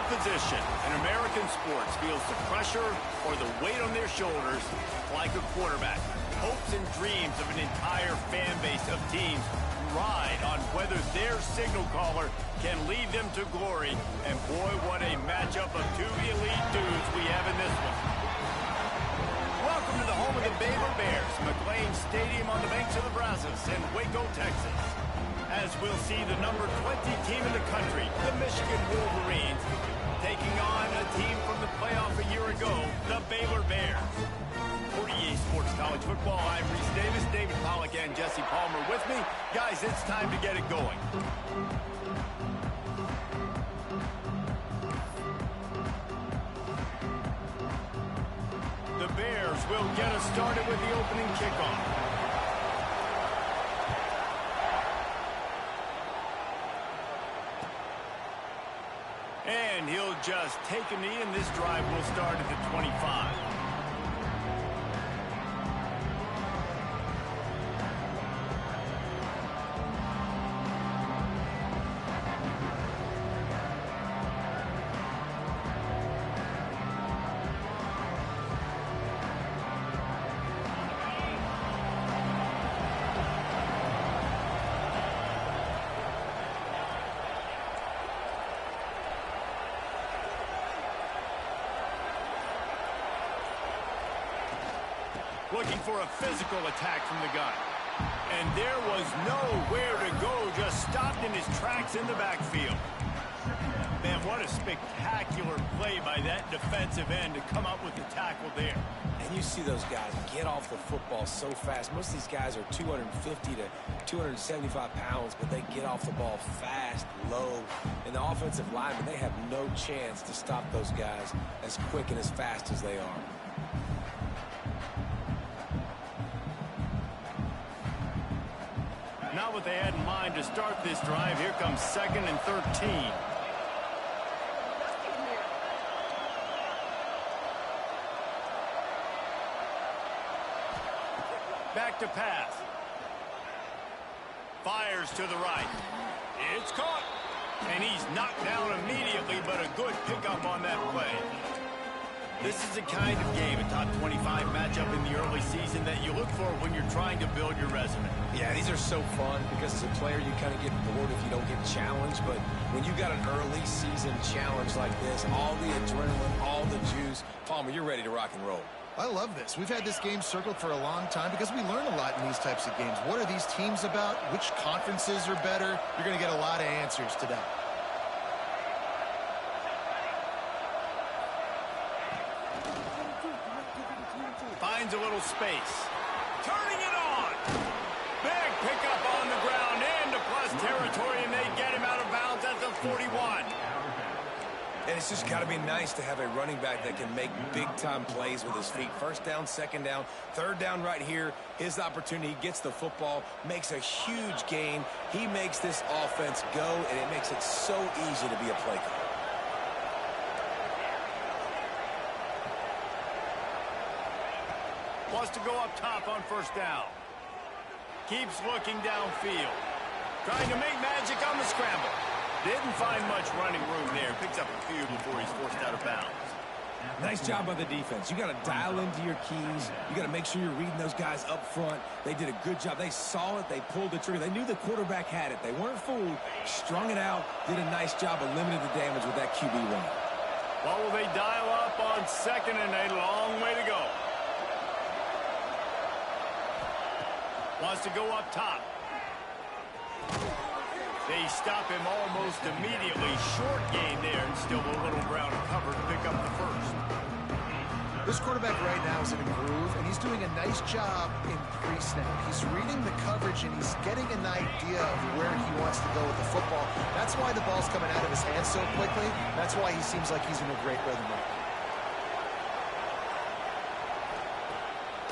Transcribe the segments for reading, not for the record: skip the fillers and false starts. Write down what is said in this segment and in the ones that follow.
position in American sports feels the pressure or the weight on their shoulders like a quarterback. Hopes and dreams of an entire fan base of teams ride on whether their signal caller can lead them to glory. And boy, what a matchup of two elite dudes we have in this one. Welcome to the home of the Baylor Bears, McLean Stadium on the banks of the Brazos in Waco, Texas. As we'll see the number 20 team in the country, the Michigan Wolverines, taking on a team from the playoff a year ago, the Baylor Bears. For EA Sports College Football, I'm Reese Davis, David Pollack, and Jesse Palmer with me. Guys, it's time to get it going. The Bears will get us started with the opening kickoff. And he'll just take a knee, and this drive will start at the 25. Looking for a physical attack from the gun. And there was nowhere to go, just stopped in his tracks in the backfield. Man, what a spectacular play by that defensive end to come up with the tackle there. And you see those guys get off the football so fast. Most of these guys are 250 to 275 pounds, but they get off the ball fast, low. And the offensive linemen, they have no chance to stop those guys as quick and as fast as they are. Not what they had in mind to start this drive. Here comes 2nd and 13. Back to pass. Fires to the right. It's caught. And he's knocked down immediately, but a good pickup on that play. This is the kind of game, a top 25 matchup in the early season, that you look for when you're trying to build your resume. Yeah, these are so fun because as a player you kind of get bored if you don't get challenged, but when you got an early season challenge like this, all the adrenaline, all the juice, Palmer, you're ready to rock and roll. I love this. We've had this game circled for a long time because we learn a lot in these types of games. What are these teams about? Which conferences are better? You're going to get a lot of answers today. Finds a little space. Turning it on. Big pickup on the ground into plus territory, and they get him out of bounds at the 41. And it's just got to be nice to have a running back that can make big-time plays with his feet. First down, second down, third down right here. His opportunity, gets the football, makes a huge gain. He makes this offense go, and it makes it so easy to be a play caller. Wants to go up top on first down. Keeps looking downfield. Trying to make magic on the scramble. Didn't find much running room there. Picks up a few before he's forced out of bounds. Nice job by the defense. You got to dial into your keys. You got to make sure you're reading those guys up front. They did a good job. They saw it. They pulled the trigger. They knew the quarterback had it. They weren't fooled. Strung it out. Did a nice job of limiting the damage with that QB run. Well, will they dial up on 2nd and a long way to go? Wants to go up top. They stop him almost immediately. Short gain there, and still a little ground cover to pick up the first. This quarterback right now is in a groove, and he's doing a nice job in pre-snap. He's reading the coverage, and he's getting an idea of where he wants to go with the football. That's why the ball's coming out of his hands so quickly. That's why he seems like he's in a great rhythm right now.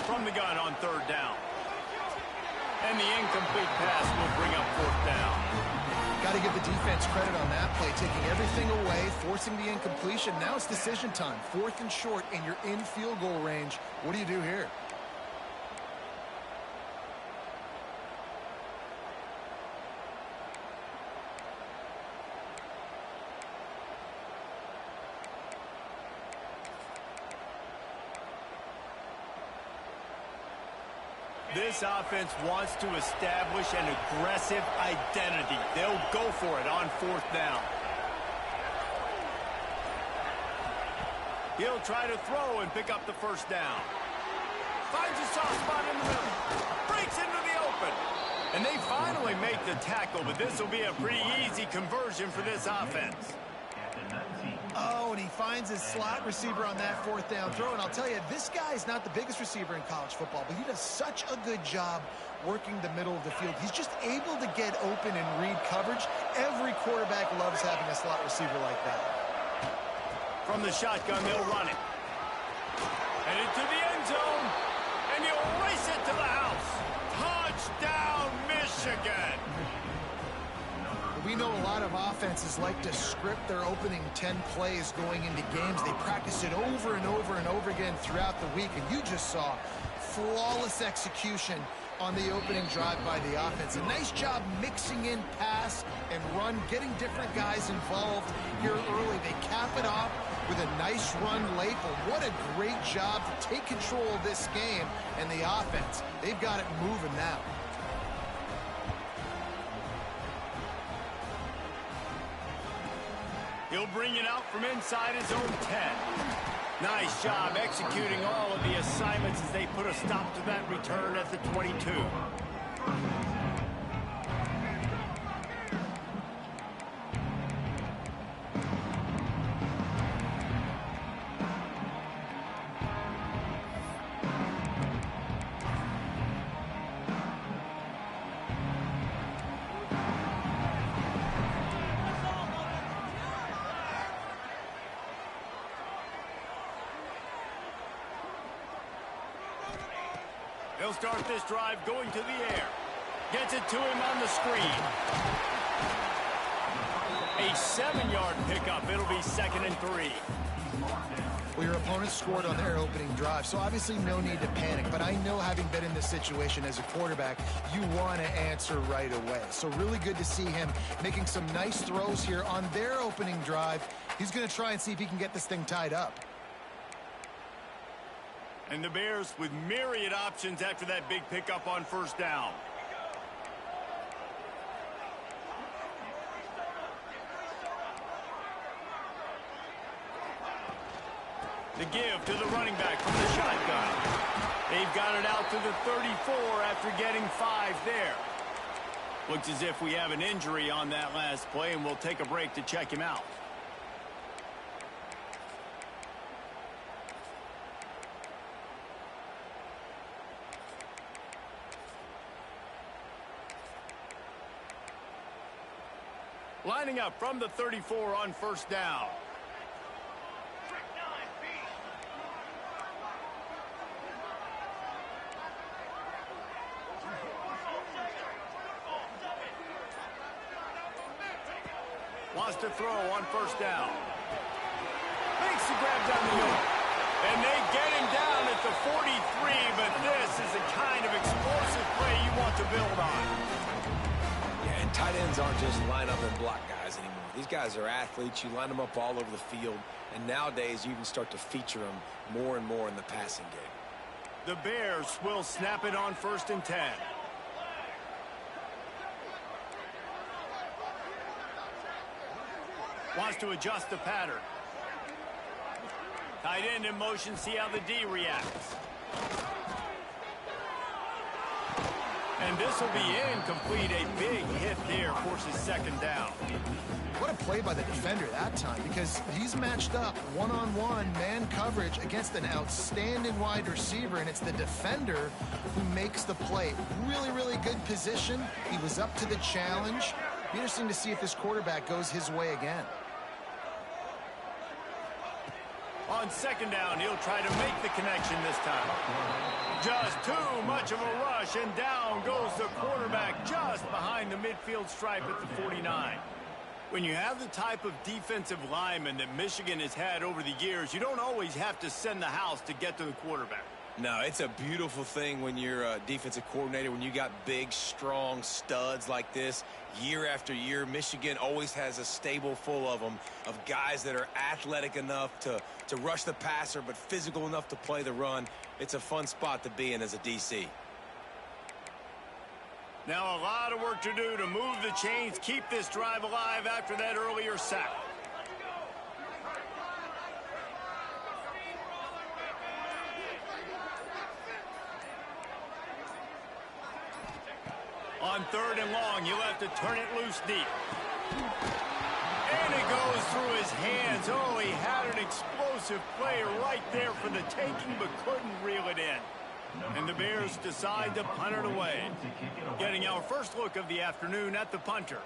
From the gun on third down. And the incomplete pass will bring up fourth down. Got to give the defense credit on that play, taking everything away, forcing the incompletion. Now it's decision time. 4th and short, and you're in field goal range. What do you do here? This offense wants to establish an aggressive identity. They'll go for it on 4th down. He'll try to throw and pick up the 1st down. Finds a soft spot in the middle. Breaks into the open. And they finally make the tackle, but this will be a pretty easy conversion for this offense. Oh, and he finds his slot receiver on that 4th down throw. And I'll tell you, this guy's not the biggest receiver in college football, but he does such a good job working the middle of the field. He's just able to get open and read coverage. Every quarterback loves having a slot receiver like that. From the shotgun, they'll run it. And into the end zone. And he'll race it to the house. Touchdown, Michigan. We know a lot of offenses like to script their opening 10 plays going into games. They practice it over and over and over again throughout the week. And you just saw flawless execution on the opening drive by the offense. A nice job mixing in pass and run, getting different guys involved here early. They cap it off with a nice run late, but what a great job to take control of this game. And the offense, they've got it moving now. He'll bring it out from inside his own 10. Nice job executing all of the assignments as they put a stop to that return at the 22. He'll start this drive going to the air. Gets it to him on the screen. A 7-yard pickup. It'll be 2nd and 3. Well, your opponent scored on their opening drive, so obviously no need to panic. But I know, having been in this situation as a quarterback, you want to answer right away. So really good to see him making some nice throws here on their opening drive. He's going to try and see if he can get this thing tied up. And the Bears with myriad options after that big pickup on 1st down. The give to the running back from the shotgun. They've got it out to the 34 after getting 5 there. Looks as if we have an injury on that last play, and we'll take a break to check him out. Lining up from the 34 on 1st down. Wants to throw on 1st down. Makes the grab down the middle. And they get him down at the 43, but this is the kind of explosive play you want to build on. Yeah, and tight ends aren't just line up and block guys anymore. These guys are athletes. You line them up all over the field, and nowadays you can start to feature them more and more in the passing game. The Bears will snap it on 1st and 10. Wants to adjust the pattern. Tight end in motion, see how the D reacts. And this will be incomplete. A big hit there, forces 2nd down. What a play by the defender that time, because he's matched up one-on-one man coverage against an outstanding wide receiver, and it's the defender who makes the play. Really, really good position. He was up to the challenge. Be interesting to see if this quarterback goes his way again. On 2nd down, he'll try to make the connection this time. Just too much of a rush, and down goes the quarterback just behind the midfield stripe at the 49. When you have the type of defensive lineman that Michigan has had over the years, you don't always have to send the house to get to the quarterback. No, it's a beautiful thing when you're a defensive coordinator, when you got big, strong studs like this. Year after year, Michigan always has a stable full of them, of guys that are athletic enough to rush the passer, but physical enough to play the run. It's a fun spot to be in as a DC. Now a lot of work to do to move the chains, keep this drive alive after that earlier sack. On 3rd and long, you'll have to turn it loose deep. And it goes through his hands. Oh, he had an explosive play right there for the taking, but couldn't reel it in. And the Bears decide to punt it away. Getting our first look of the afternoon at the punter.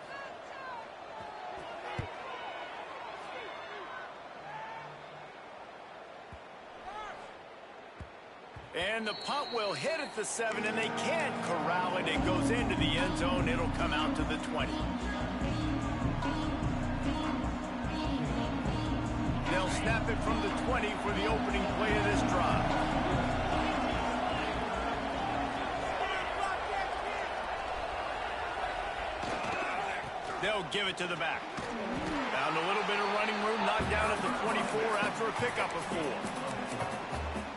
And the punt will hit at the 7, and they can't corral it. It goes into the end zone. It'll come out to the 20. They'll snap it from the 20 for the opening play of this drive. They'll give it to the back. Found a little bit of running room, knocked down at the 24 after a pickup of 4.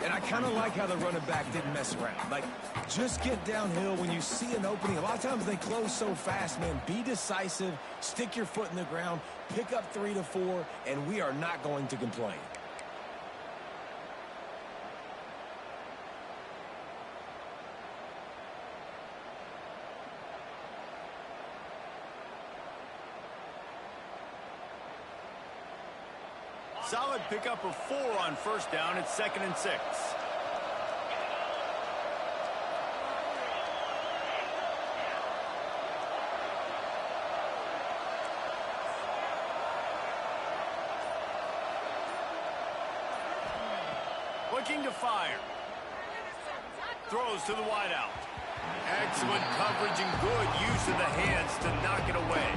And I kind of like how the running back didn't mess around. Like, just get downhill when you see an opening. A lot of times they close so fast, man. Be decisive, stick your foot in the ground, pick up 3 to 4, and we are not going to complain. Solid pickup of 4 on 1st down. It's 2nd and 6. Looking to fire. Throws to the wideout. Excellent coverage and good use of the hands to knock it away.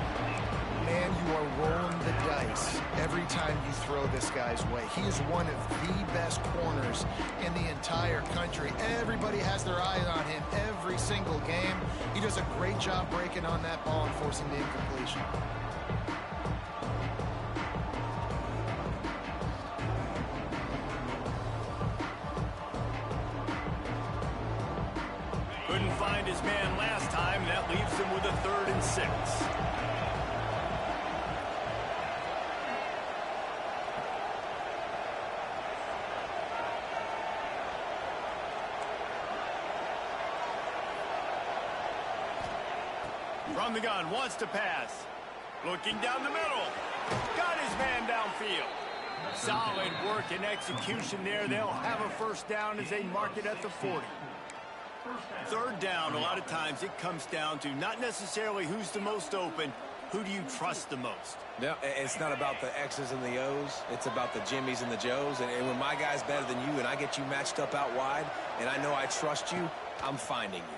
Man, you are rolling the dice every time you throw this guy's way. He is one of the best corners in the entire country. Everybody has their eye on him every single game. He does a great job breaking on that ball and forcing the incompletion. Couldn't find his man last time. That leaves him with a 3rd and 6. From the gun, wants to pass. Looking down the middle. Got his man downfield. Solid work and execution there. They'll have a 1st down as they mark it at the 40. 3rd down, a lot of times it comes down to not necessarily who's the most open, who do you trust the most? No, it's not about the X's and the O's. It's about the Jimmys and the Joes. And when my guy's better than you and I get you matched up out wide and I know I trust you, I'm finding you.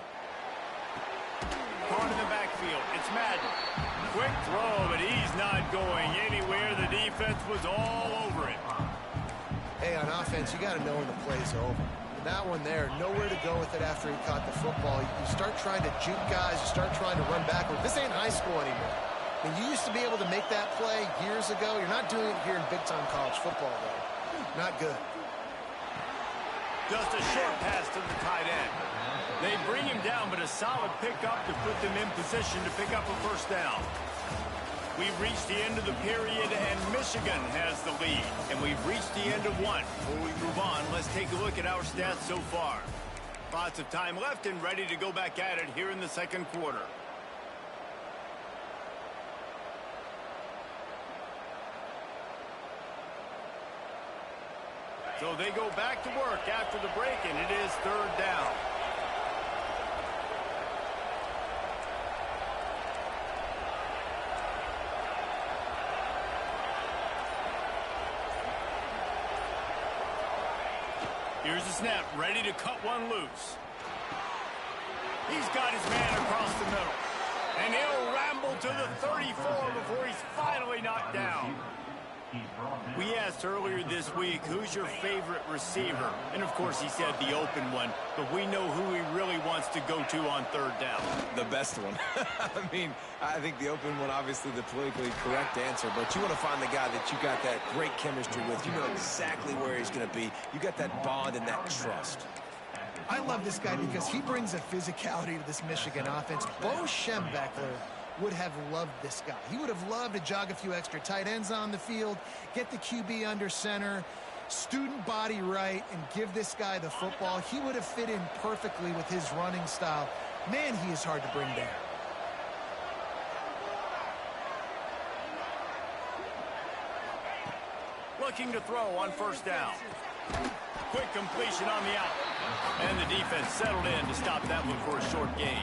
Caught in the backfield. It's Madden. Quick throw, but he's not going anywhere. The defense was all over him. Hey, on offense, you got to know when the play's over. And that one there, nowhere to go with it after he caught the football. You start trying to juke guys. You start trying to run backward. This ain't high school anymore. I mean, you used to be able to make that play years ago. You're not doing it here in big-time college football, though. Not good. Just a short pass to the tight end. They bring him down, but a solid pickup to put them in position to pick up a 1st down. We've reached the end of the period, and Michigan has the lead. And we've reached the end of one. Before we move on, let's take a look at our stats so far. Lots of time left and ready to go back at it here in the 2nd quarter. So they go back to work after the break, and it is 3rd down. Here's the snap, ready to cut one loose. He's got his man across the middle. And he'll ramble to the 34 before he's finally knocked down. We asked earlier this week, who's your favorite receiver? And, of course, he said the open one. But we know who he really wants to go to on 3rd down. The best one. I mean, I think the open one, obviously the politically correct answer. But you want to find the guy that you got that great chemistry with. You know exactly where he's going to be. You got that bond and that trust. I love this guy because he brings a physicality to this Michigan offense. Bo Schembechler would have loved this guy. He would have loved to jog a few extra tight ends on the field, get the QB under center, student body right, and give this guy the football. He would have fit in perfectly with his running style. Man, he is hard to bring down. Looking to throw on first down. Quick completion on the out. And the defense settled in to stop that one for a short gain.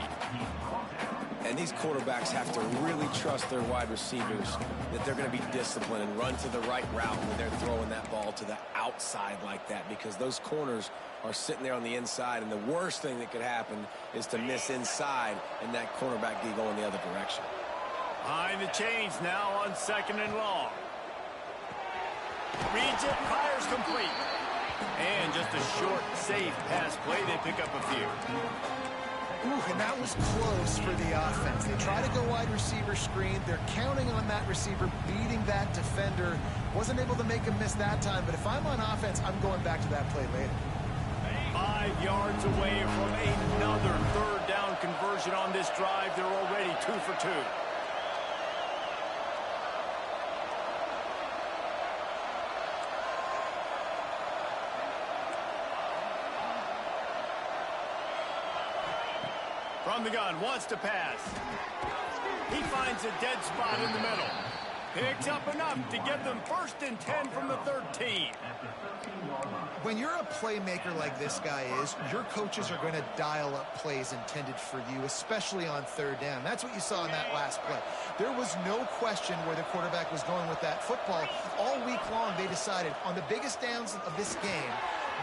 And these quarterbacks have to really trust their wide receivers that they're going to be disciplined and run to the right route when they're throwing that ball to the outside like that, because those corners are sitting there on the inside, and the worst thing that could happen is to miss inside and that cornerback be going the other direction. Behind the chains now on 2nd and long. Reads it, fires complete. And just a short, safe pass play. They pick up a few. Ooh, and that was close for the offense. They try to go wide receiver screen. They're counting on that receiver beating that defender. Wasn't able to make him miss that time, but if I'm on offense, I'm going back to that play later. 5 yards away from another 3rd down conversion on this drive. They're already 2 for 2. From the gun, wants to pass. He finds a dead spot in the middle. Picks up enough to give them 1st and 10 from the 13. When you're a playmaker like this guy is, your coaches are going to dial up plays intended for you, especially on 3rd down. That's what you saw in that last play. There was no question where the quarterback was going with that football. All week long, they decided on the biggest downs of this game,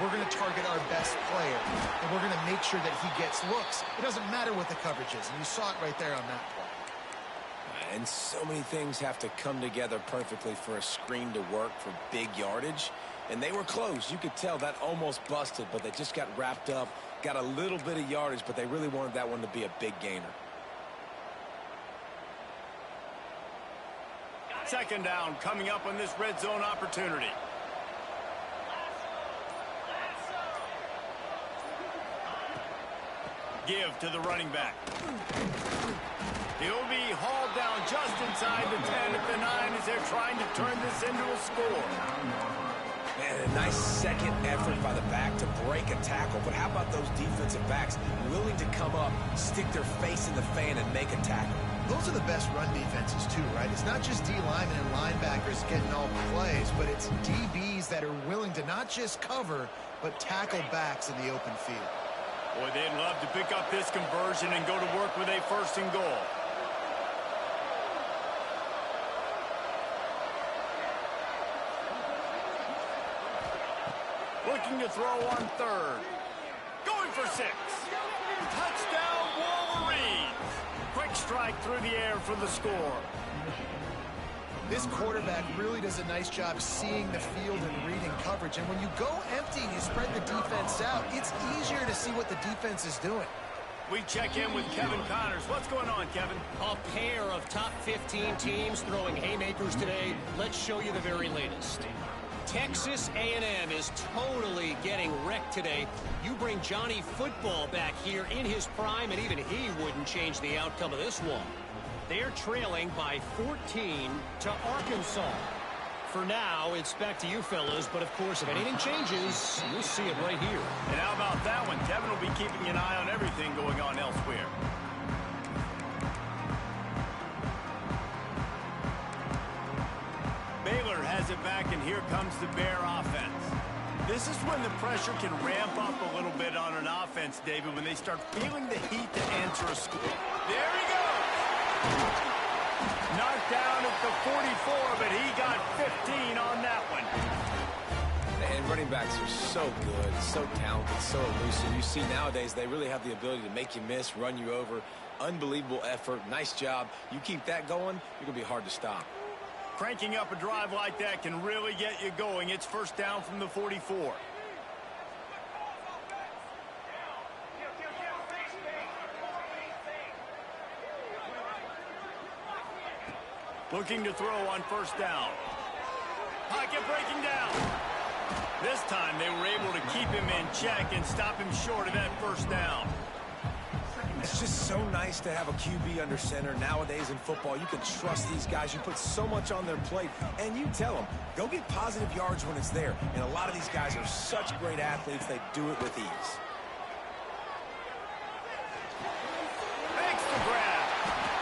we're going to target our best player, and we're going to make sure that he gets looks. It doesn't matter what the coverage is, and you saw it right there on that play. And so many things have to come together perfectly for a screen to work for big yardage. And they were close. You could tell that almost busted, but they just got wrapped up, got a little bit of yardage, but they really wanted that one to be a big gainer. 2nd down coming up on this red zone opportunity. Give to the running back. He'll be hauled down just inside the 10 at the 9 as they're trying to turn this into a score. Man, a nice second effort by the back to break a tackle. But how about those defensive backs willing to come up, stick their face in the fan, and make a tackle? Those are the best run defenses too, right? It's not just D linemen and linebackers getting all the plays, but it's DBs that are willing to not just cover, but tackle backs in the open field. Boy, they'd love to pick up this conversion and go to work with a 1st and goal. Looking to throw on 3rd. Going for 6. Touchdown, Wolverines. Quick strike through the air for the score. This quarterback really does a nice job seeing the field and reading coverage. And when you go empty and you spread the defense out, it's easier to see what the defense is doing. We check in with Kevin Connors. What's going on, Kevin? A pair of top 15 teams throwing haymakers today. Let's show you the very latest. Texas A&M is totally getting wrecked today. You bring Johnny Football back here in his prime, and even he wouldn't change the outcome of this one. They're trailing by 14 to Arkansas. For now, it's back to you fellas, but of course, if anything changes, you'll see it right here. And how about that one? Kevin will be keeping an eye on everything going on elsewhere. Baylor has it back, and here comes the Bear offense. This is when the pressure can ramp up a little bit on an offense, David, when they start feeling the heat to answer a score. There he goes! Knocked down at the 44, but he got 15 on that one. And running backs are so good, so talented, so elusive. You see nowadays they really have the ability to make you miss, run you over. Unbelievable effort. Nice job. You keep that going, you're going to be hard to stop. Cranking up a drive like that can really get you going. It's 1st down from the 44. Looking to throw on 1st down. Pocket breaking down. This time they were able to keep him in check and stop him short of that first down. It's just so nice to have a QB under center. Nowadays in football, you can trust these guys. You put so much on their plate, and you tell them, go get positive yards when it's there. And a lot of these guys are such great athletes, they do it with ease. Makes the grab.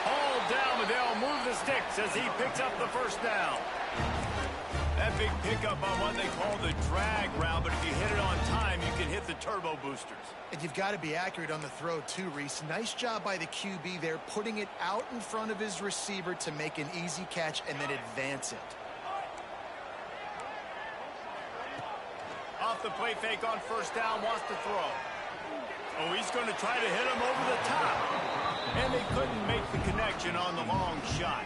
Hauled down, but they'll move the sticks as he picks up the first down. That big pickup on what they call the drag route, but if you hit it on time, you can hit the turbo boosters. And you've got to be accurate on the throw too, Reese. Nice job by the QB there, putting it out in front of his receiver to make an easy catch and then advance it. Off the play fake on first down, wants to throw. Oh, he's going to try to hit him over the top. And they couldn't make the connection on the long shot.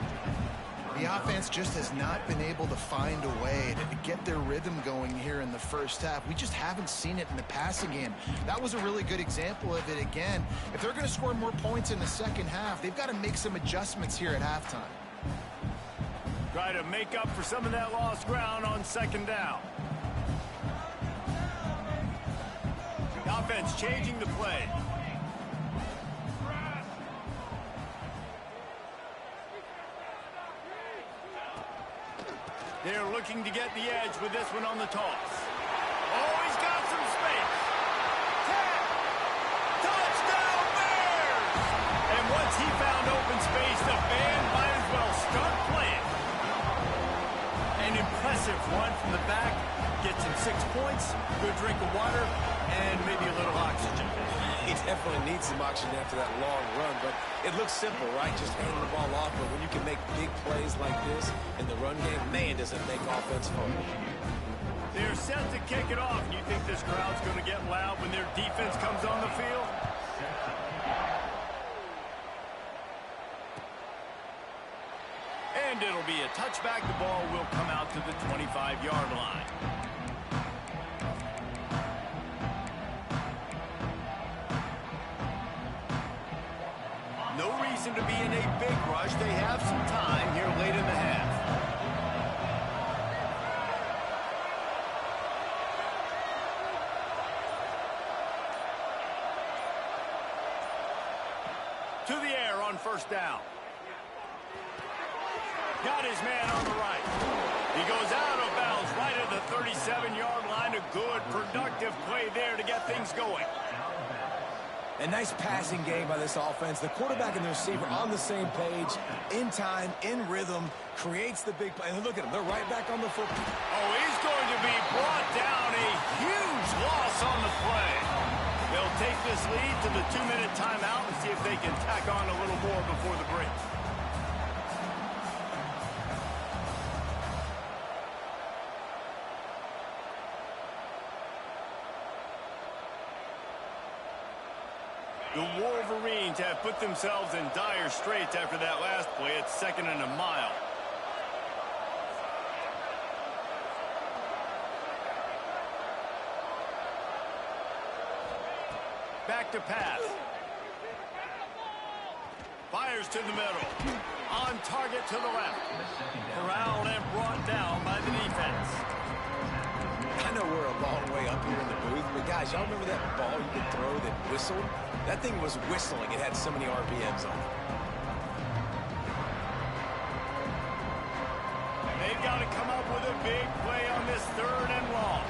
The offense just has not been able to find a way to get their rhythm going here in the first half. We just haven't seen it in the passing game. That was a really good example of it again. If they're going to score more points in the second half, they've got to make some adjustments here at halftime. Try to make up for some of that lost ground on second down. The offense changing the play. They're looking to get the edge with this one on the toss. Oh, he's got some space. Touchdown Bears! And once he found open space, the band might as well start playing. An impressive run from the back. Gets him 6 points, good drink of water, and maybe a little oxygen. He definitely needs some oxygen after that long run, but it looks simple, right? Just handing the ball off, but when you can make big plays like this in the run game, man, does it make offense fun. They're set to kick it off. You think this crowd's going to get loud when their defense comes on the field? And it'll be a touchback. The ball will come out to the 25-yard line. No reason to be in a big rush. They have some time here late in the half. To the air on first down. Got his man on the right. He goes out of bounds right at the 37-yard line. A good, productive play there to get things going. A nice passing game by this offense. The quarterback and the receiver on the same page, in time, in rhythm, creates the big play. And look at them. They're right back on the football. Oh, he's going to be brought down. A huge loss on the play. They'll take this lead to the 2-minute timeout and see if they can tack on a little more before the break. The Wolverines have put themselves in dire straits after that last play. It's 2nd and a mile. Back to pass. Fires to the middle. On target to the left. Corralled and brought down by the defense. I know we're a long way up here in the booth, but guys, y'all remember that ball you could throw that whistled? That thing was whistling. It had so many RPMs on it. They've got to come up with a big play on this 3rd and long.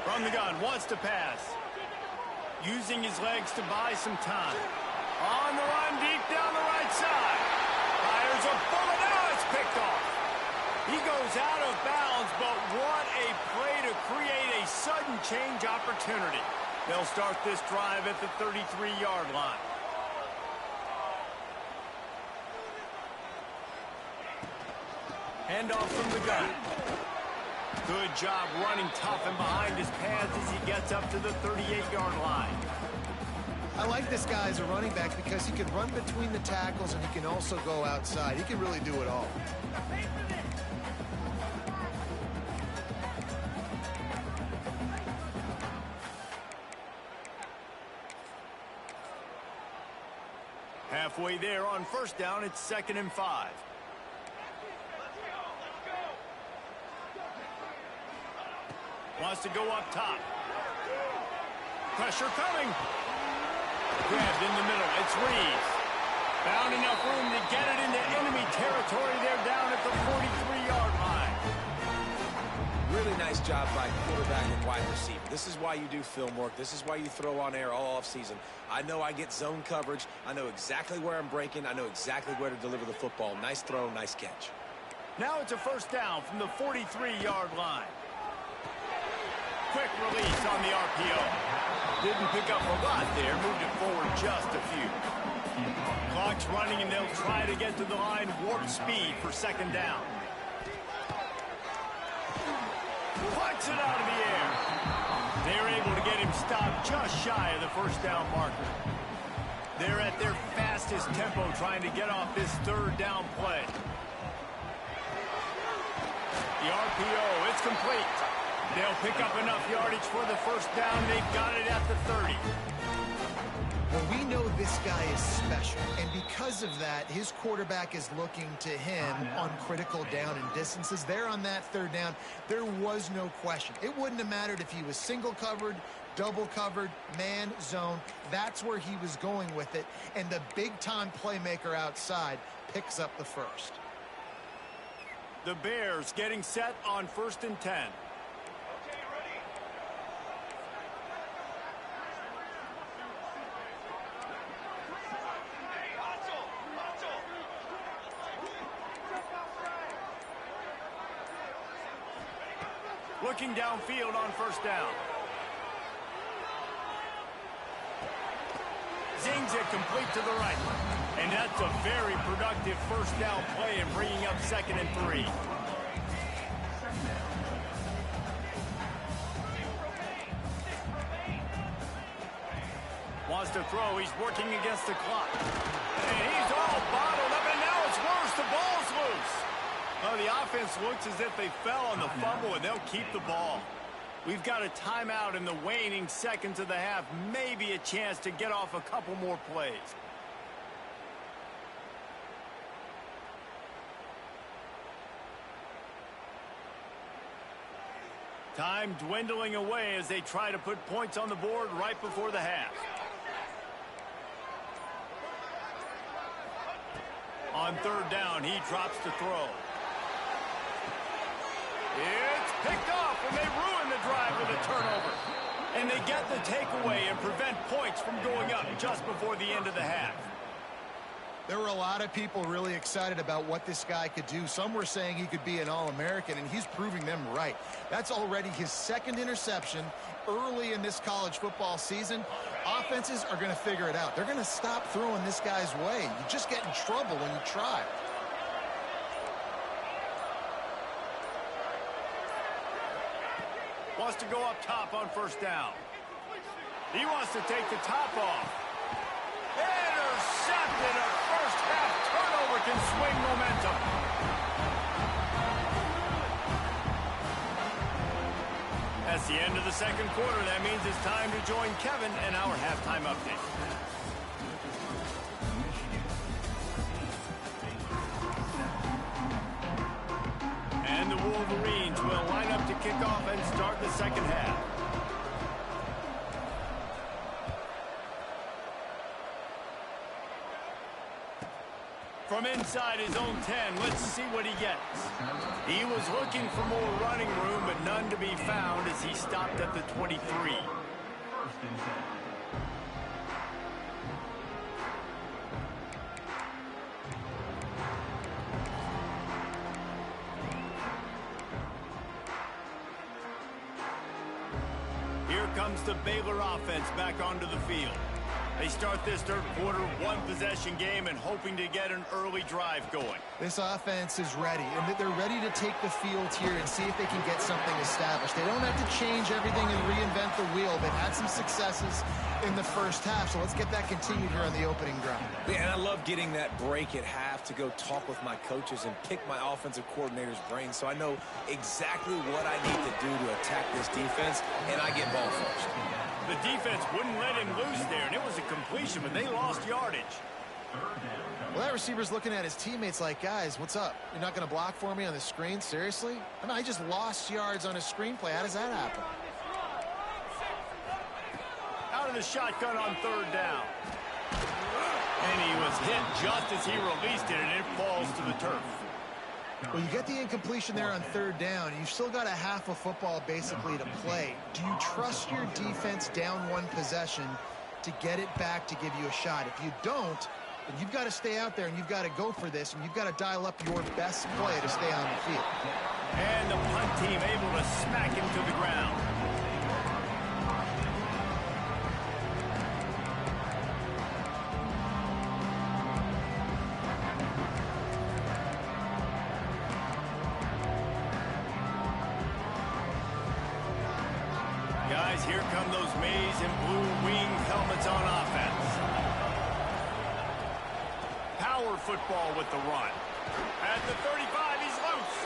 From the gun, wants to pass. Using his legs to buy some time. On the run, deep down the right side. Fires a bullet. Now it's picked off. He goes out of bounds, but what a play to create a sudden change opportunity. They'll start this drive at the 33-yard line. Handoff from the gun. Good job running tough and behind his pads as he gets up to the 38-yard line. I like this guy as a running back because he can run between the tackles and he can also go outside. He can really do it all. Halfway there on first down, it's 2nd and 5. Wants to go up top. Pressure coming. Grabbed in the middle. It's Reeves. Found enough room to get it into enemy territory. They're down at the 43-yard line. Really nice job by quarterback and wide receiver. This is why you do film work. This is why you throw on air all offseason. I know I get zone coverage. I know exactly where I'm breaking. I know exactly where to deliver the football. Nice throw, nice catch. Now it's a first down from the 43-yard line. Quick release on the RPO. Didn't pick up a lot there. Moved it forward just a few. Clock's running, and they'll try to get to the line. Warp speed for 2nd down. Plucks it out of the air. They're able to get him stopped just shy of the first down marker. They're at their fastest tempo trying to get off this 3rd down play. The RPO, it's complete. They'll pick up enough yardage for the first down. They've got it at the 30. Well, we know this guy is special, and because of that, his quarterback is looking to him on critical down and distances. There on that 3rd down, there was no question. It wouldn't have mattered if he was single covered, double covered, man, zone. That's where he was going with it, and the big-time playmaker outside picks up the first. The Bears getting set on 1st and 10. Looking downfield on first down. Zings it complete to the right. And that's a very productive first down play and bringing up 2nd and 3. Wants to throw. He's working against the clock. And he's all bottled up, and now it's worse. The ball's loose. Oh, the offense looks as if they fell on the fumble, and they'll keep the ball. We've got a timeout in the waning seconds of the half. Maybe a chance to get off a couple more plays. Time dwindling away as they try to put points on the board right before the half. On 3rd down, he drops to throw. It's picked off, and they ruin the drive with a turnover. And they get the takeaway and prevent points from going up just before the end of the half. There were a lot of people really excited about what this guy could do. Some were saying he could be an All-American, and he's proving them right. That's already his 2nd interception early in this college football season. Offenses are going to figure it out. They're going to stop throwing this guy's way. You just get in trouble when you try. Wants to go up top on first down. He wants to take the top off. Intercepted. A first half turnover can swing momentum. That's the end of the 2nd quarter. That means it's time to join Kevin and our halftime update. And the Wolverines will line up to kick off and start the 2nd half. From inside his own 10, let's see what he gets. He was looking for more running room, but none to be found as he stopped at the 23. Here comes the Baylor offense back onto the field. They start this 3rd quarter, 1-possession game, and hoping to get an early drive going. This offense is ready, and they're ready to take the field here and see if they can get something established. They don't have to change everything and reinvent the wheel. They've had some successes in the first half, so let's get that continued here on the opening drive. Yeah, and I love getting that break at half to go talk with my coaches and pick my offensive coordinator's brain so I know exactly what I need to do to attack this defense, and I get ball first. The defense wouldn't let him loose there, and it was a completion, but they lost yardage. Well, that receiver's looking at his teammates like, guys, what's up? You're not going to block for me on the screen? Seriously? I mean, I just lost yards on a screenplay. How does that happen? Out of the shotgun on third down. And he was hit just as he released it, and it falls to the turf. Well, you get the incompletion there on third down. You've still got a half of football basically to play. Do you trust your defense down one possession to get it back to give you a shot? If you don't, then you've got to stay out there and you've got to go for this, and you've got to dial up your best play to stay on the field. And the punt team able to smack him to the ground. Guys, here come those maize and blue winged helmets on offense. Power football with the run. At the 35, he's loose.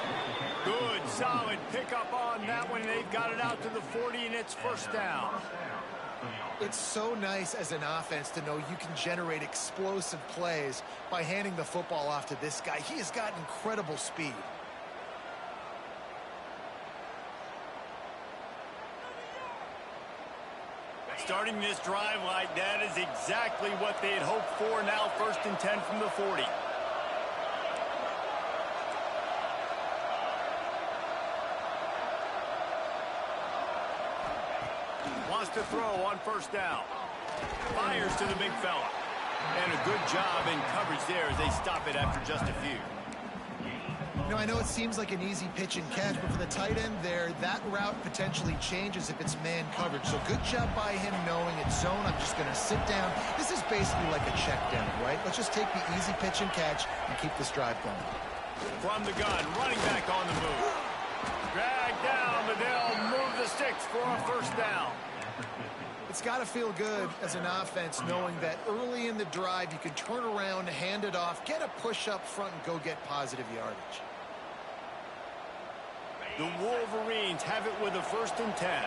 Good, solid pickup on that one. They've got it out to the 40, and it's first down. It's so nice as an offense to know you can generate explosive plays by handing the football off to this guy. He has got incredible speed. Starting this drive like that is exactly what they had hoped for. Now 1st and 10 from the 40. Wants to throw on first down. Fires to the big fella. And a good job in coverage there as they stop it after just a few. You know, I know it seems like an easy pitch and catch, but for the tight end there, that route potentially changes if it's man coverage. So good job by him knowing it's zone. I'm just going to sit down. This is basically like a check down, right? Let's just take the easy pitch and catch and keep this drive going. From the gun, running back on the move. Drag down, but they'll move the sticks for a first down. It's got to feel good as an offense knowing that early in the drive you can turn around, hand it off, get a push up front, and go get positive yardage. The Wolverines have it with a 1st and 10.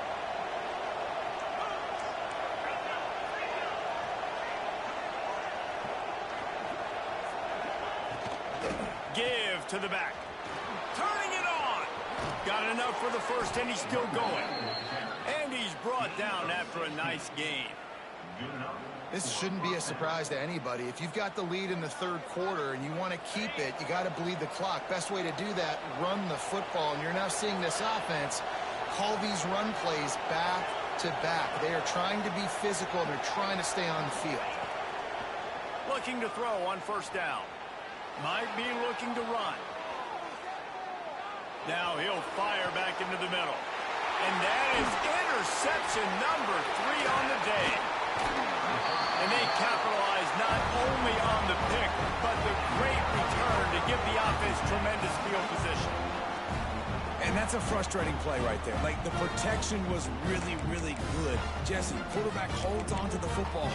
Give to the back. Turning it on. Got enough for the first, and he's still going. And he's brought down after a nice gain. This shouldn't be a surprise to anybody. If you've got the lead in the third quarter and you want to keep it, you got to bleed the clock. Best way to do that, run the football. And you're now seeing this offense call these run plays back to back. They are trying to be physical. They're trying to stay on the field. Looking to throw on first down. Might be looking to run. Now he'll fire back into the middle. And that is interception number 3 on the day. And they capitalize not only on the pick, but the great return to give the offense tremendous field position. And that's a frustrating play right there. Like, the protection was really, really good. Jesse, quarterback holds on to the football,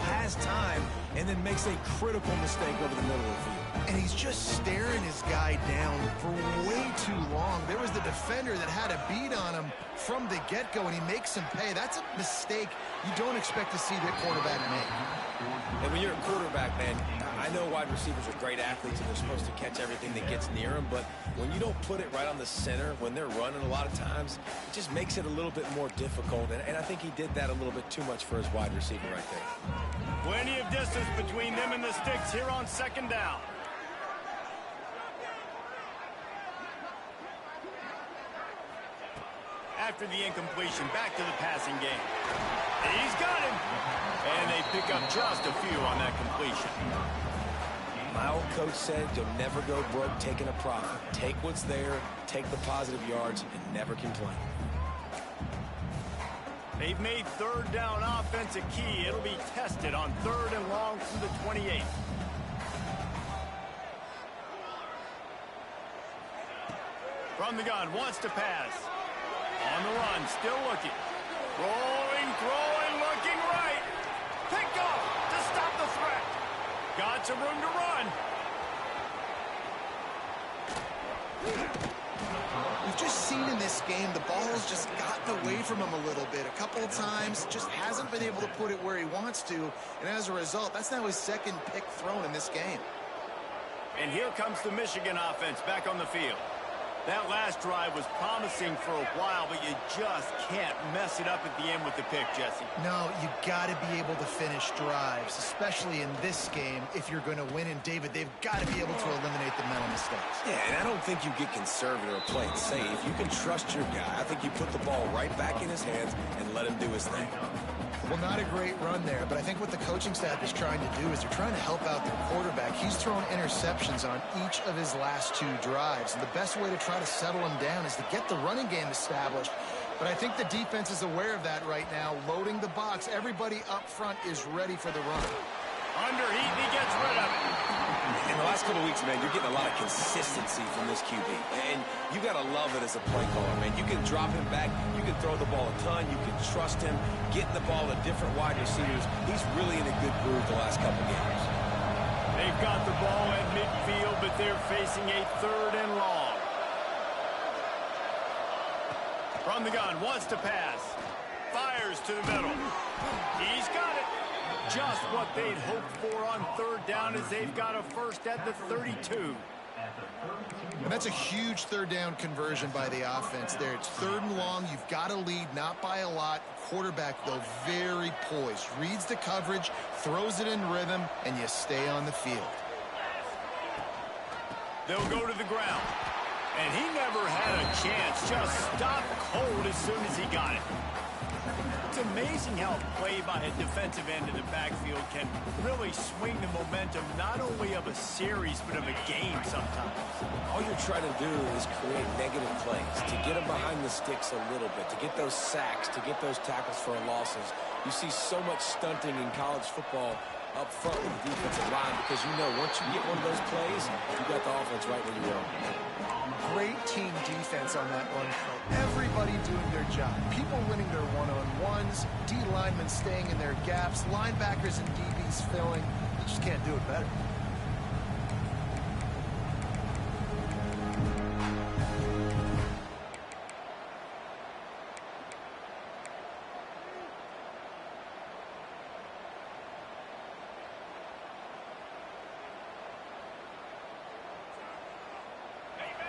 has time, and then makes a critical mistake over the middle of the field. And he's just staring his guy down for way too long. There was the defender that had a beat on him from the get-go, and he makes him pay. That's a mistake you don't expect to see the quarterback make. And when you're a quarterback, man, I know wide receivers are great athletes and they're supposed to catch everything that gets near them, but when you don't put it right on the center, when they're running a lot of times, it just makes it a little bit more difficult. And I think he did that a little bit too much for his wide receiver right there. Plenty of distance between them and the sticks here on 2nd down. After the incompletion, back to the passing game. He's got him. And they pick up just a few on that completion. My old coach said you'll never go broke taking a profit. Take what's there, take the positive yards, and never complain. They've made 3rd down offense a key. It'll be tested on 3rd and long from the 28. From the gun, wants to pass. On the run, still looking. Throwing, looking right. Picked off to stop the threat. Got some room to run. We've just seen in this game, the ball has just gotten away from him a little bit. A couple of times, just hasn't been able to put it where he wants to. And as a result, that's now his second pick thrown in this game. And here comes the Michigan offense back on the field. That last drive was promising for a while, but you just can't mess it up at the end with the pick, Jesse. No, you got to be able to finish drives, especially in this game. If you're going to win, and David, they've got to be able to eliminate the mental mistakes. Yeah, and I don't think you get conservative or play it safe. You can trust your guy. I think you put the ball right back in his hands and let him do his thing. Well, not a great run there, but I think what the coaching staff is trying to do is they're trying to help out their quarterback. He's thrown interceptions on each of his last 2 drives, and the best way to try to settle him down is to get the running game established. But I think the defense is aware of that right now, loading the box. Everybody up front is ready for the run. Underheat, and he gets rid of it. In the last couple of weeks, man, you're getting a lot of consistency from this QB. And you got to love it as a play caller, man. You can drop him back. You can throw the ball a ton. You can trust him, getting the ball to different wide receivers. He's really in a good groove the last couple games. They've got the ball at midfield, but they're facing a 3rd and long. From the gun, wants to pass. Fires to the middle. He's got it. Just what they'd hoped for on 3rd down as they've got a first at the 32. And that's a huge 3rd down conversion by the offense there. It's 3rd and long. You've got to lead, not by a lot. Quarterback, though, very poised. Reads the coverage, throws it in rhythm, and you stay on the field. They'll go to the ground. And he never had a chance. Just stopped cold as soon as he got it. It's amazing how a play by a defensive end of the backfield can really swing the momentum not only of a series but of a game sometimes. All you're trying to do is create negative plays, to get them behind the sticks a little bit, to get those sacks, to get those tackles for losses. You see so much stunting in college football up front with the defensive line because you know once you get one of those plays, you got the offense right where you want. Great team defense on that run play. Everybody doing their job. People winning their one-on-ones, D linemen staying in their gaps, linebackers and DBs filling. You just can't do it better.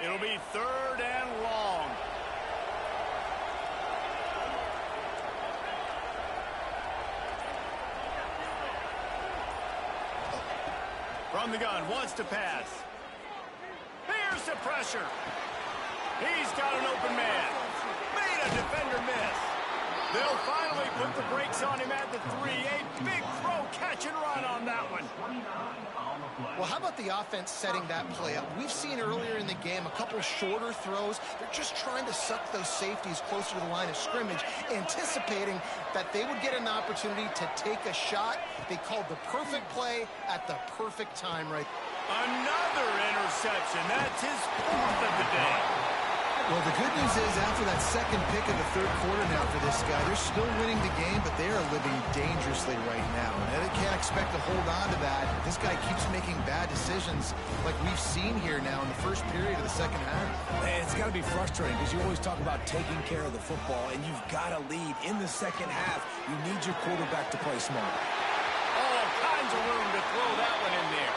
It'll be 3rd and long. From the gun, wants to pass. Here's the pressure. He's got an open man. Made a defender miss. They'll finally put the brakes on him at the 3. A big throw, catch and run on that one. Well, how about the offense setting that play up? We've seen earlier in the game a couple shorter throws. They're just trying to suck those safeties closer to the line of scrimmage, anticipating that they would get an opportunity to take a shot. They called the perfect play at the perfect time right. Another interception. That's his 4th of the day. Well, the good news is after that second pick of the 3rd quarter now for this guy, they're still winning the game, but they are living dangerously right now. And they can't expect to hold on to that. This guy keeps making bad decisions like we've seen here now in the first period of the second half. Man, it's got to be frustrating because you always talk about taking care of the football, and you've got to lead in the second half. You need your quarterback to play smart. All kinds of room to throw that one in there.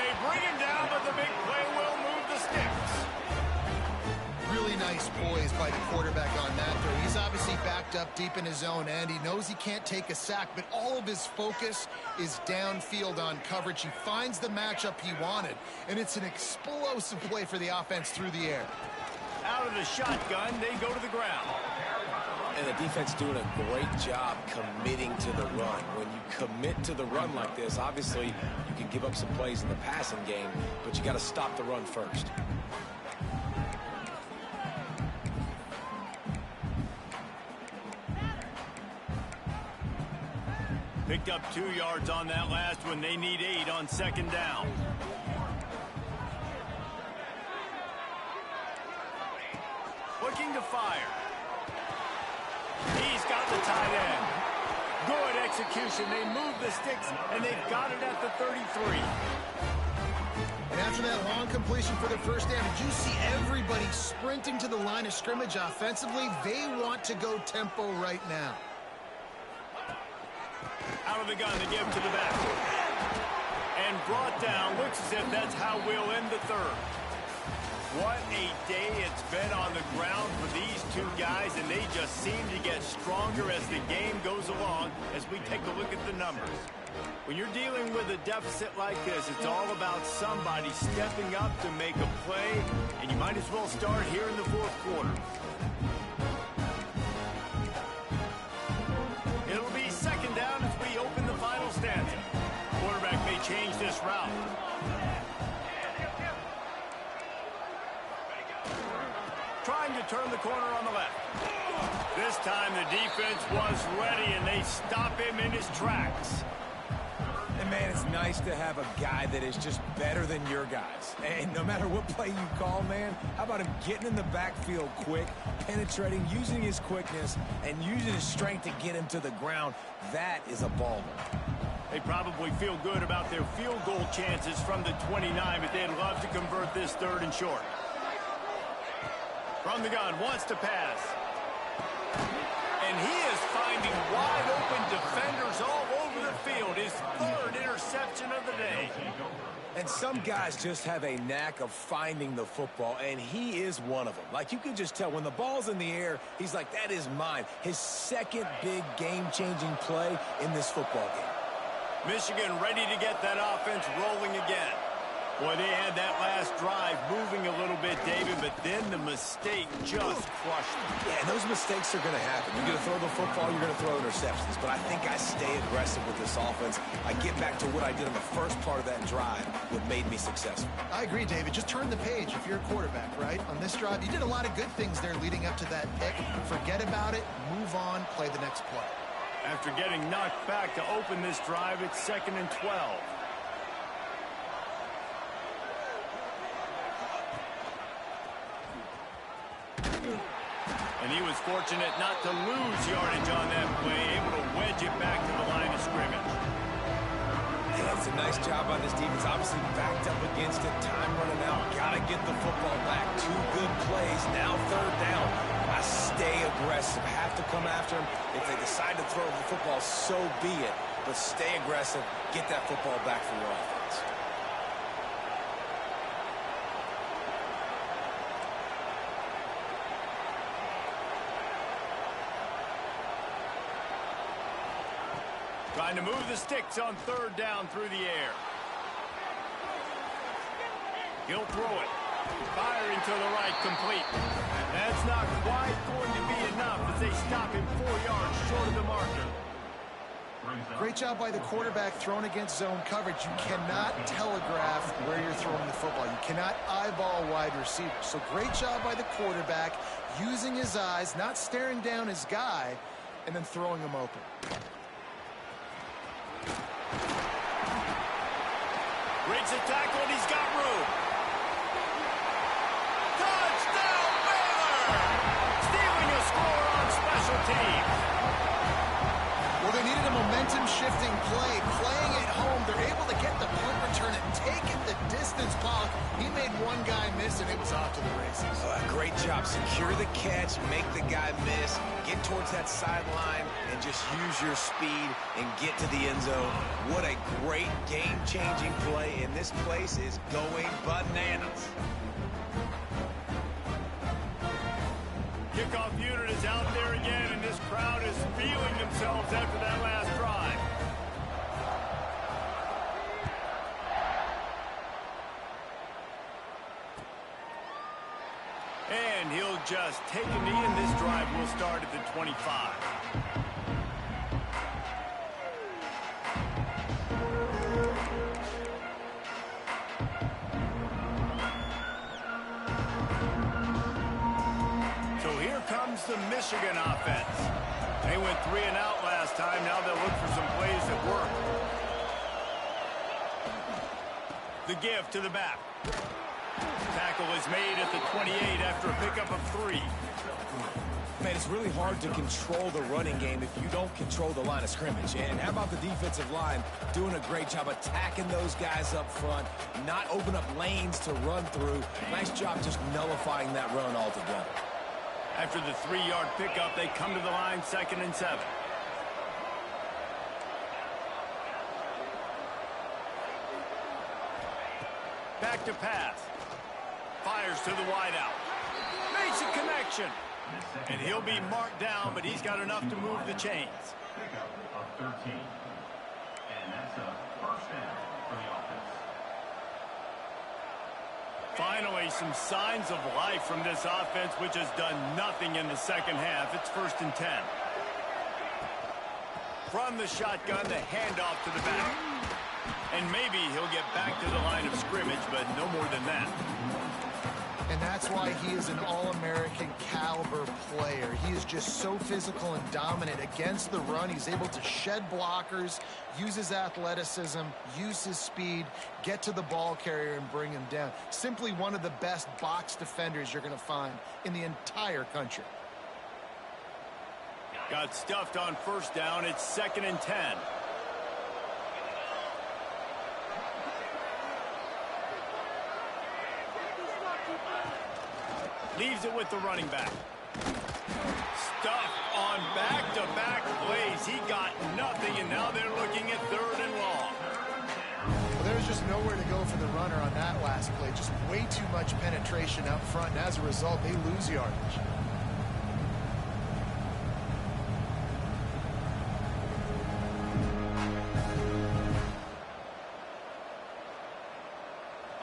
They bring him down, but the big play will move the sticks. Really nice poise by the quarterback on that throw. He's obviously backed up deep in his own end. He knows he can't take a sack, but all of his focus is downfield on coverage. He finds the matchup he wanted, and it's an explosive play for the offense through the air. Out of the shotgun, they go to the ground. And the defense doing a great job committing to the run. When you commit to the run like this, obviously you can give up some plays in the passing game, but you got to stop the run first. Picked up 2 yards on that last one. They need 8 on 2nd down. Looking to fire. He's got the tight end. Good execution. They move the sticks, and they've got it at the 33. And after that long completion for the first down, did you see everybody sprinting to the line of scrimmage offensively? They want to go tempo right now. Out of the gun, the give to the back. And brought down. Looks as if that's how we'll end the third. What a day it's been on the ground for these two guys, and they just seem to get stronger as the game goes along as we take a look at the numbers. When you're dealing with a deficit like this, it's all about somebody stepping up to make a play, and you might as well start here in the fourth quarter. It'll be second down as we open the final stanza. Quarterback may change this route. Trying to turn the corner on the left. This time the defense was ready, and they stop him in his tracks. And, man, it's nice to have a guy that is just better than your guys. And no matter what play you call, man, how about him getting in the backfield quick, penetrating, using his quickness, and using his strength to get him to the ground. That is a baller. They probably feel good about their field goal chances from the 29, but they'd love to convert this third and short. From the gun, wants to pass. And he is finding wide open defenders all over the field. His third interception of the day. And some guys just have a knack of finding the football, and he is one of them. Like, you can just tell when the ball's in the air, he's like, that is mine. His second big game-changing play in this football game. Michigan ready to get that offense rolling again. Boy, they had that last drive moving a little bit, David, but then the mistake just crushed them. Yeah, and those mistakes are going to happen. You're going to throw the football, you're going to throw interceptions. But I think I stay aggressive with this offense. I get back to what I did in the first part of that drive, what made me successful. I agree, David. Just turn the page if you're a quarterback, right? On this drive, you did a lot of good things there leading up to that pick. Forget about it, move on, play the next play. After getting knocked back to open this drive, it's 2nd and 12. And he was fortunate not to lose yardage on that play, able to wedge it back to the line of scrimmage. Yeah, it's a nice job by this defense. Obviously backed up against it, time running out. Got to get the football back. Two good plays. Now third down. I stay aggressive. Have to come after him. If they decide to throw the football, so be it. But stay aggressive. Get that football back for your offense. Trying to move the sticks on third down through the air. He'll throw it. Firing to the right, complete. That's not quite going to be enough as they stop him 4 yards short of the marker. Great job by the quarterback thrown against zone coverage. You cannot telegraph where you're throwing the football. You cannot eyeball wide receivers. So great job by the quarterback using his eyes, not staring down his guy, and then throwing him open. Breaks a tackle, and he's got room. Touchdown, Baylor! Stealing a score on special teams. Well, they needed a momentum-shifting play. Playing at home, they're able to get the punt return and take it the distance. Pollock, he made one guy miss, and it was off to the races. Great job. Secure the catch, make the guy miss, get towards that sideline, and just use your speed and get to the end zone. What a great game-changing play, and this place is going bananas. Kickoff unit is out there again, and this crowd is feeling themselves after that last drive. And he'll just take a knee, and this drive will start at the 25. Comes the Michigan offense. They went 3 and out last time. Now they'll look for some plays that work. The give to the back. Tackle is made at the 28 after a pickup of 3. man, it's really hard to control the running game if you don't control the line of scrimmage. And how about the defensive line doing a great job attacking those guys up front, not open up lanes to run through. Nice job just nullifying that run altogether. After the 3-yard pickup, they come to the line 2nd and 7. Back to pass. Fires to the wideout. Makes a connection. And he'll be marked down, but he's got enough to move the chains. Pickup of 13. And that's a first down for the offense. Finally, some signs of life from this offense, which has done nothing in the second half. It's 1st and 10. From the shotgun, the handoff to the back. And maybe he'll get back to the line of scrimmage, but no more than that. And that's why he is an All-American caliber player. He is just so physical and dominant against the run. He's able to shed blockers, use his athleticism, use his speed, get to the ball carrier and bring him down. Simply one of the best box defenders you're going to find in the entire country. Got stuffed on 1st down. It's 2nd and 10. Leaves it with the running back. Stuffed on back-to-back plays. He got nothing, and now they're looking at 3rd and long. Well, there's just nowhere to go for the runner on that last play. Just way too much penetration up front, and as a result, they lose yardage.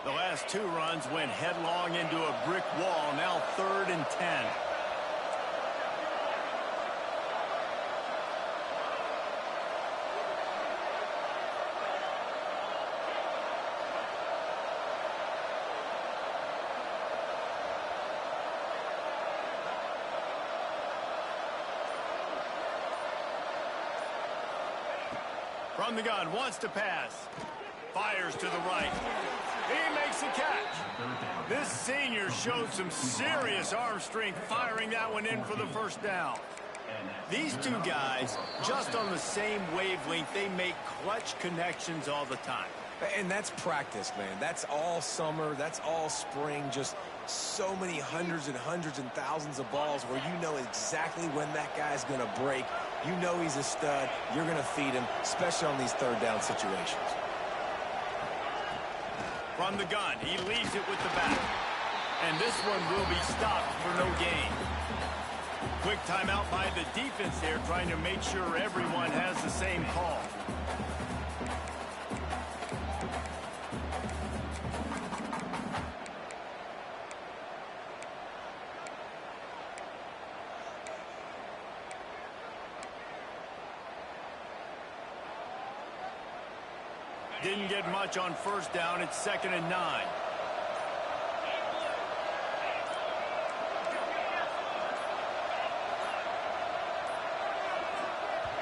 The last 2 runs went headlong into a brick wall. Now 3rd and 10. From the gun, wants to pass. Fires to the right. He makes a catch. This senior showed some serious arm strength firing that one in for the 1st down. These 2 guys, just on the same wavelength, they make clutch connections all the time. And that's practice, man. That's all summer. That's all spring. Just so many hundreds and thousands of balls where you know exactly when that guy's going to break. You know he's a stud. You're going to feed him, especially on these 3rd down situations. From the gun, he leaves it with the back. And this one will be stopped for no gain. Quick timeout by the defense there, trying to make sure everyone has the same call. Didn't get much on 1st down. It's 2nd and 9.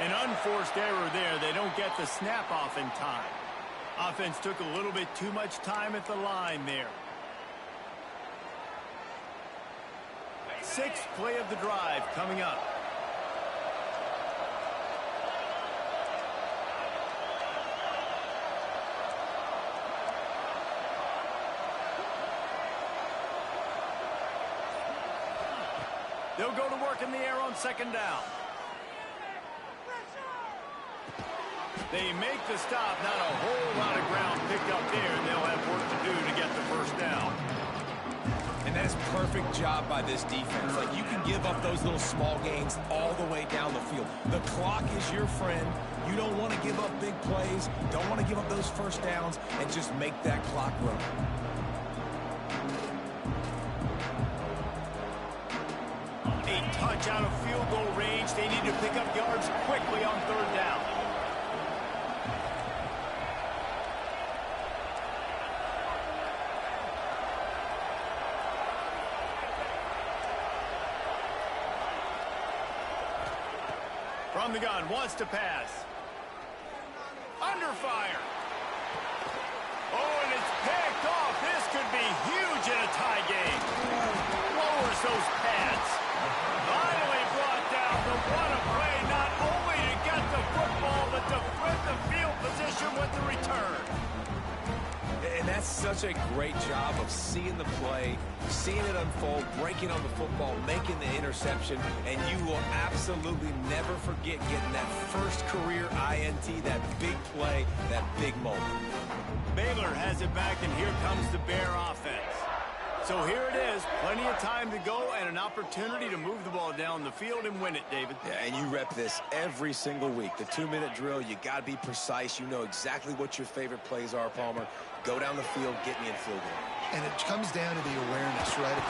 An unforced error there. They don't get the snap off in time. Offense took a little bit too much time at the line there. 6th play of the drive coming up. They'll go to work in the air on 2nd down. They make the stop. Not a whole lot of ground picked up there, and they'll have work to do to get the 1st down. And that's perfect job by this defense. Like, you can give up those little small gains all the way down the field. The clock is your friend. You don't want to give up big plays. Don't want to give up those 1st downs, and just make that clock run. Touch out of field goal range. They need to pick up yards quickly on 3rd down. From the gun, wants to pass. Under fire. Oh, and it's picked off. This could be huge in a tie game. Lowers those pads. Finally such a great job of seeing the play, seeing it unfold, breaking on the football, making the interception, and you will absolutely never forget getting that first career INT, that big play, that big moment. Baylor has it back, and here comes the Bear offense. So here it is, plenty of time to go and an opportunity to move the ball down the field and win it, David. Yeah, and you rep this every single week. The 2-minute drill, you got to be precise. You know exactly what your favorite plays are, Palmer. Go down the field, get me in field goal. And it comes down to the awareness, right?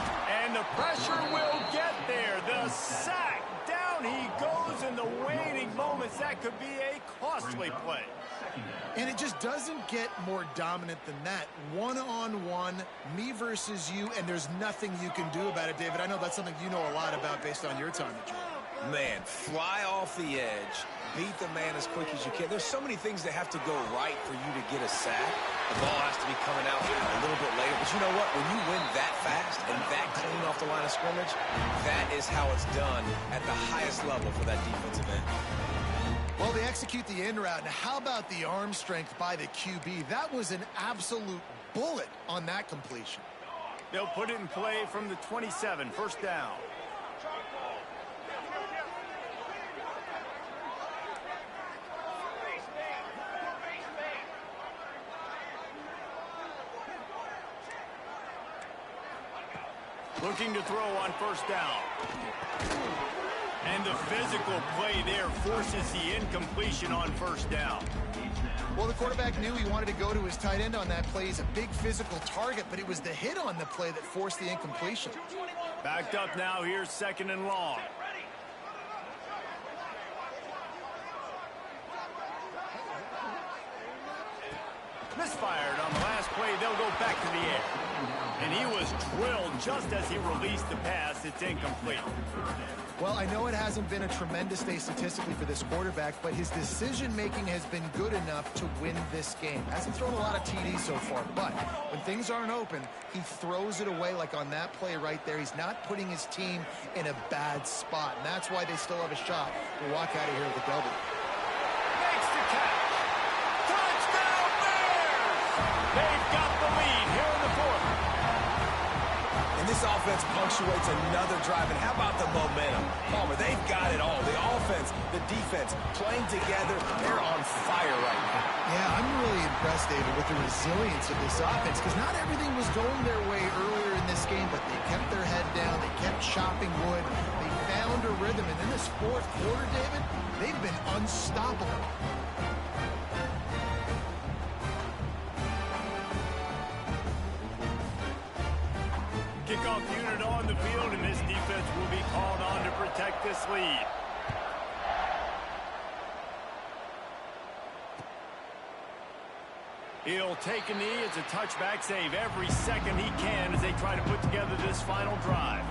And the pressure will get there. The sack. Down he goes in the waning moments. That could be a costly play. And it just doesn't get more dominant than that. One-on-one, me versus you, and there's nothing you can do about it, David. I know that's something you know a lot about based on your time at Georgia. Man, fly off the edge, beat the man as quick as you can. There's so many things that have to go right for you to get a sack. The ball has to be coming out a little bit later. But you know what? When you win that fast and that clean off the line of scrimmage, that is how it's done at the highest level for that defensive end. Well, they execute the in route. Now, how about the arm strength by the QB? That was an absolute bullet on that completion. They'll put it in play from the 27, first down. Looking to throw on first down. And the physical play there forces the incompletion on first down. Well, the quarterback knew he wanted to go to his tight end on that play. He's a big physical target, but it was the hit on the play that forced the incompletion. Backed up now, here's second and long. Misfired on the last play. They'll go back to the air. And he was drilled just as he released the pass. It's incomplete. Well, I know it hasn't been a tremendous day statistically for this quarterback, but his decision-making has been good enough to win this game. Hasn't thrown a lot of TDs so far, but when things aren't open, he throws it away like on that play right there. He's not putting his team in a bad spot, and that's why they still have a shot to walk out of here with a W. Makes the catch. Touchdown Bears! They've got the lead here in the fourth. And this offense punctuates another drive. And how about the momentum? Palmer, they've got it all. The offense, the defense, playing together. They're on fire right now. Yeah, I'm really impressed, David, with the resilience of this offense, because not everything was going their way earlier in this game, but they kept their head down. They kept chopping wood. They found a rhythm. And in this fourth quarter, David, they've been unstoppable. Kickoff unit on the field, and this defense will be called on to protect this lead. He'll take a knee. It's a touchback save every second he can as they try to put together this final drive.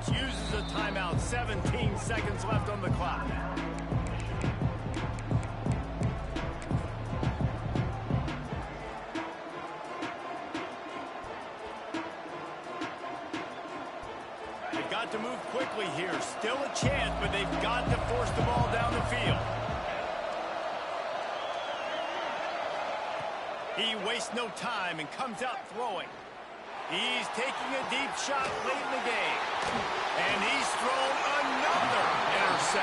Uses a timeout, 17 seconds left on the clock. They've got to move quickly here. Still a chance, but they've got to force the ball down the field. He wastes no time and comes out throwing. He's taking a deep shot late in the game. And he's thrown another interception.